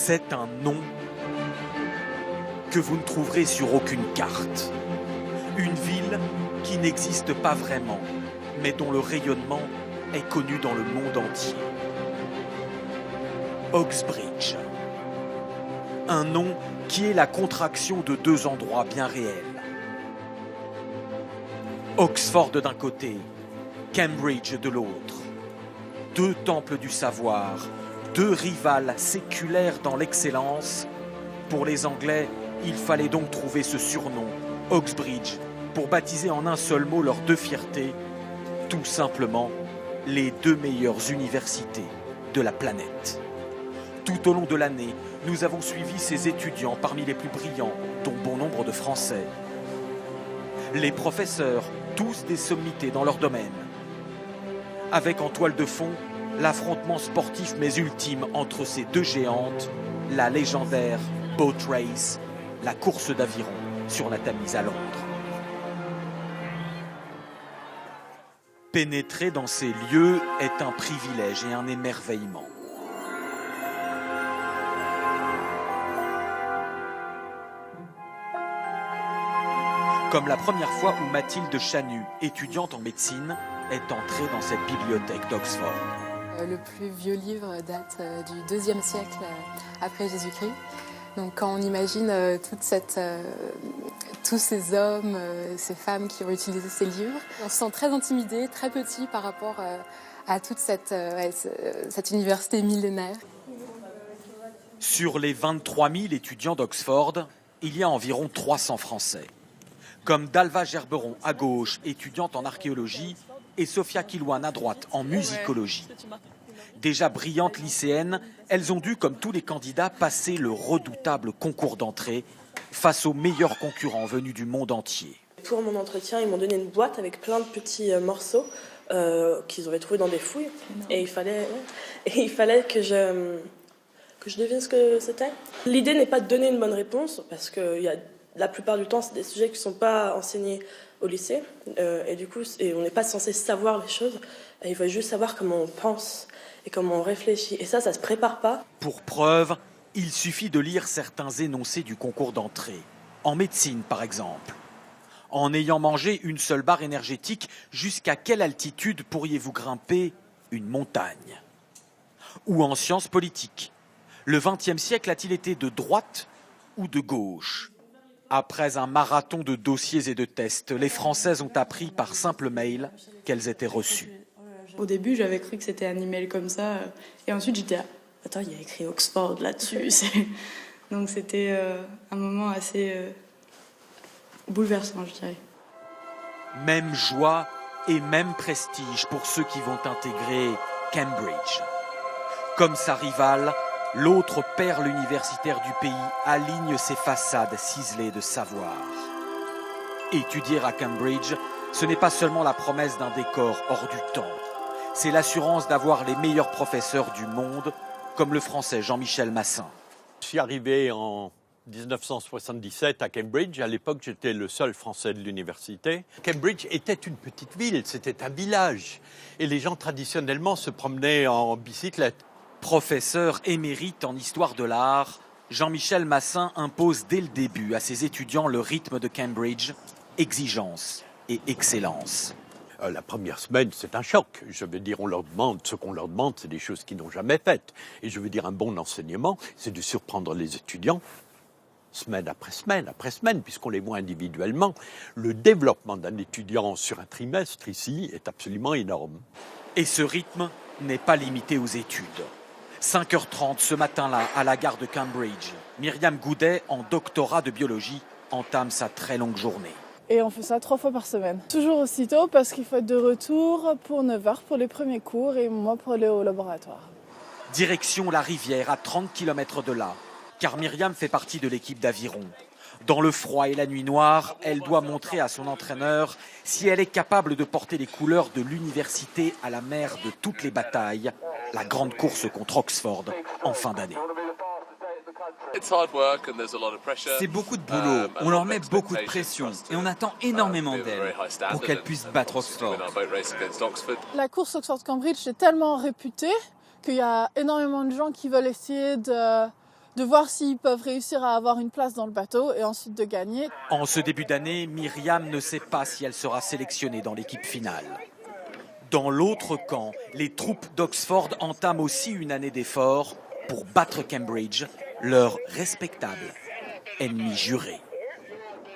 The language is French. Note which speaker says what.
Speaker 1: C'est un nom que vous ne trouverez sur aucune carte. Une ville qui n'existe pas vraiment, mais dont le rayonnement est connu dans le monde entier. Oxbridge. Un nom qui est la contraction de deux endroits bien réels. Oxford d'un côté, Cambridge de l'autre. Deux temples du savoir, deux rivales séculaires dans l'excellence. Pour les Anglais, il fallait donc trouver ce surnom, Oxbridge, pour baptiser en un seul mot leurs deux fiertés, tout simplement les deux meilleures universités de la planète. Tout au long de l'année, nous avons suivi ces étudiants parmi les plus brillants, dont bon nombre de Français. Les professeurs, tous des sommités dans leur domaine. Avec en toile de fond l'affrontement sportif mais ultime entre ces deux géantes, la légendaire Boat Race, la course d'aviron sur la Tamise à Londres. Pénétrer dans ces lieux est un privilège et un émerveillement. Comme la première fois où Mathilde Chanu, étudiante en médecine, est entrée dans cette bibliothèque d'Oxford.
Speaker 2: Le plus vieux livre date du IIe siècle après Jésus-Christ. Donc quand on imagine tous ces hommes, ces femmes qui ont utilisé ces livres, on se sent très intimidé, très petit par rapport à toute cette université millénaire.
Speaker 1: Sur les 23 000 étudiants d'Oxford, il y a environ 300 Français. Comme Dalva Gerberon à gauche, étudiante en archéologie, et Sophia Kilouane à droite en musicologie. Déjà brillantes lycéennes, elles ont dû, comme tous les candidats, passer le redoutable concours d'entrée face aux meilleurs concurrents venus du monde entier.
Speaker 3: Pour mon entretien, ils m'ont donné une boîte avec plein de petits morceaux qu'ils auraient trouvés dans des fouilles. Et il fallait que je devine ce que c'était. L'idée n'est pas de donner une bonne réponse, parce que la plupart du temps, c'est des sujets qui ne sont pas enseignés au lycée. Et du coup, on n'est pas censé savoir les choses. Et il faut juste savoir comment on pense et comment on réfléchit. Et ça se prépare pas.
Speaker 1: Pour preuve, il suffit de lire certains énoncés du concours d'entrée. En médecine, par exemple. En ayant mangé une seule barre énergétique, jusqu'à quelle altitude pourriez-vous grimper une montagne? Ou en sciences politiques. Le XXe siècle a-t-il été de droite ou de gauche? Après un marathon de dossiers et de tests, les Françaises ont appris par simple mail qu'elles étaient reçues.
Speaker 4: Au début, j'avais cru que c'était un email comme ça. Et ensuite, j'étais attends, il y a écrit Oxford là-dessus. Donc c'était un moment assez bouleversant, je dirais.
Speaker 1: Même joie et même prestige pour ceux qui vont intégrer Cambridge. Comme sa rivale, l'autre perle universitaire du pays aligne ses façades ciselées de savoir. Étudier à Cambridge, ce n'est pas seulement la promesse d'un décor hors du temps. C'est l'assurance d'avoir les meilleurs professeurs du monde, comme le français Jean-Michel Massin.
Speaker 5: Je suis arrivé en 1977 à Cambridge. À l'époque, j'étais le seul français de l'université. Cambridge était une petite ville, c'était un village. Et les gens, traditionnellement, se promenaient en bicyclette.
Speaker 1: Professeur émérite en histoire de l'art, Jean-Michel Massin impose dès le début à ses étudiants le rythme de Cambridge, exigence et excellence.
Speaker 5: La première semaine, c'est un choc. Je veux dire, ce qu'on leur demande, c'est des choses qu'ils n'ont jamais faites. Et je veux dire, un bon enseignement, c'est de surprendre les étudiants, semaine après semaine après semaine, puisqu'on les voit individuellement. Le développement d'un étudiant sur un trimestre, ici, est absolument énorme.
Speaker 1: Et ce rythme n'est pas limité aux études. 5h30 ce matin-là, à la gare de Cambridge, Myriam Goudet, en doctorat de biologie, entame sa très longue journée.
Speaker 6: Et on fait ça 3 fois par semaine. Toujours aussitôt parce qu'il faut être de retour pour 9h pour les premiers cours et moi pour aller au laboratoire.
Speaker 1: Direction la rivière à 30 km de là, car Myriam fait partie de l'équipe d'aviron. Dans le froid et la nuit noire, elle doit montrer à son entraîneur si elle est capable de porter les couleurs de l'université à la mer de toutes les batailles, la grande course contre Oxford en fin d'année.
Speaker 7: C'est beaucoup de boulot, on leur met beaucoup de pression et on attend énormément d'elles pour qu'elles puissent battre Oxford.
Speaker 6: La course Oxford-Cambridge est tellement réputée qu'il y a énormément de gens qui veulent essayer de de voir s'ils peuvent réussir à avoir une place dans le bateau et ensuite de gagner.
Speaker 1: En ce début d'année, Myriam ne sait pas si elle sera sélectionnée dans l'équipe finale. Dans l'autre camp, les troupes d'Oxford entament aussi une année d'efforts pour battre Cambridge, leur respectable ennemi juré.